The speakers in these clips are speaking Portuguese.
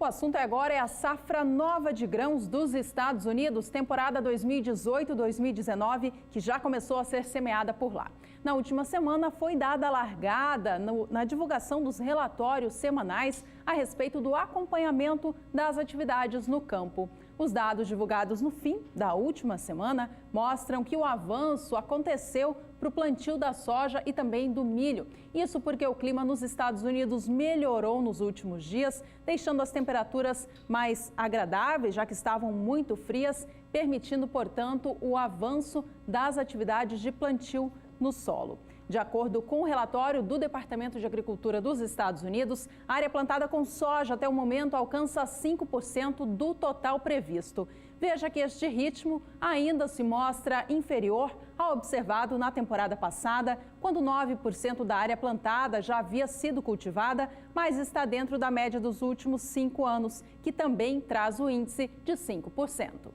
O assunto agora é a safra nova de grãos dos Estados Unidos, temporada 2018-2019, que já começou a ser semeada por lá. Na última semana foi dada a largada na divulgação dos relatórios semanais a respeito do acompanhamento das atividades no campo. Os dados divulgados no fim da última semana mostram que o avanço aconteceu para o plantio da soja e também do milho. Isso porque o clima nos Estados Unidos melhorou nos últimos dias, deixando as temperaturas mais agradáveis, já que estavam muito frias, permitindo, portanto, o avanço das atividades de plantio no solo. De acordo com o relatório do Departamento de Agricultura dos Estados Unidos, a área plantada com soja até o momento alcança 5% do total previsto. Veja que este ritmo ainda se mostra inferior ao observado na temporada passada, quando 9% da área plantada já havia sido cultivada, mas está dentro da média dos últimos 5 anos, que também traz o índice de 5%.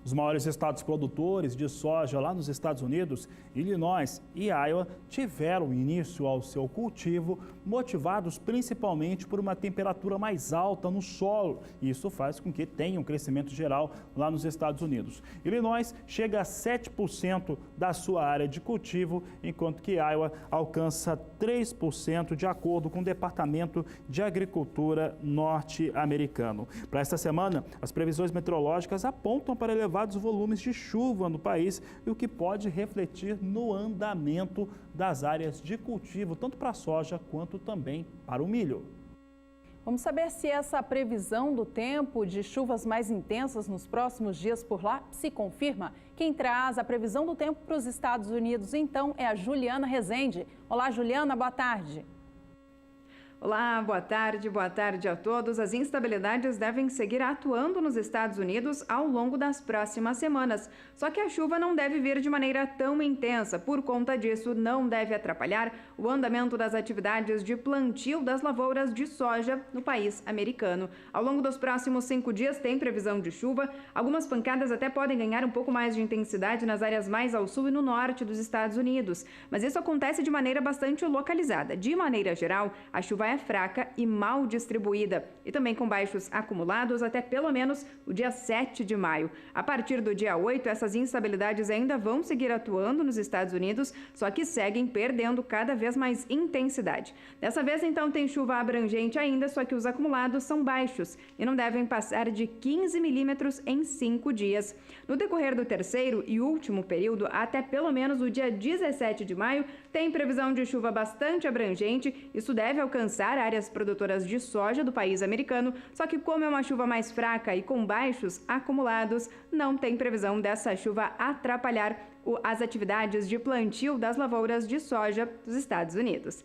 Os maiores estados produtores de soja lá nos Estados Unidos, Illinois e Iowa, tiveram início ao seu cultivo, motivados principalmente por uma temperatura mais alta no solo. Isso faz com que tenha um crescimento geral lá nos Estados Unidos. Illinois chega a 7% da sua área de cultivo, enquanto que Iowa alcança 3%, de acordo com o Departamento de Agricultura norte-americano. Para esta semana, as previsões meteorológicas apontam para elevados volumes de chuva no país, e o que pode refletir no andamento das áreas de cultivo, tanto para a soja quanto também para o milho. Vamos saber se essa previsão do tempo de chuvas mais intensas nos próximos dias por lá se confirma. Quem traz a previsão do tempo para os Estados Unidos, então, é a Juliana Rezende. Olá, Juliana, boa tarde. Olá, boa tarde a todos. As instabilidades devem seguir atuando nos Estados Unidos ao longo das próximas semanas. Só que a chuva não deve vir de maneira tão intensa. Por conta disso, não deve atrapalhar o andamento das atividades de plantio das lavouras de soja no país americano. Ao longo dos próximos 5 dias tem previsão de chuva. Algumas pancadas até podem ganhar um pouco mais de intensidade nas áreas mais ao sul e no norte dos Estados Unidos. Mas isso acontece de maneira bastante localizada. De maneira geral, a chuva é fraca e mal distribuída, e também com baixos acumulados até pelo menos o dia 7 de maio. A partir do dia 8, essas instabilidades ainda vão seguir atuando nos Estados Unidos, só que seguem perdendo cada vez mais intensidade. Dessa vez, então, tem chuva abrangente ainda, só que os acumulados são baixos e não devem passar de 15 milímetros em 5 dias. No decorrer do terceiro e último período, até pelo menos o dia 17 de maio, tem previsão de chuva bastante abrangente. Isso deve alcançar áreas produtoras de soja do país americano, só que como é uma chuva mais fraca e com baixos acumulados, não tem previsão dessa chuva atrapalhar as atividades de plantio das lavouras de soja dos Estados Unidos.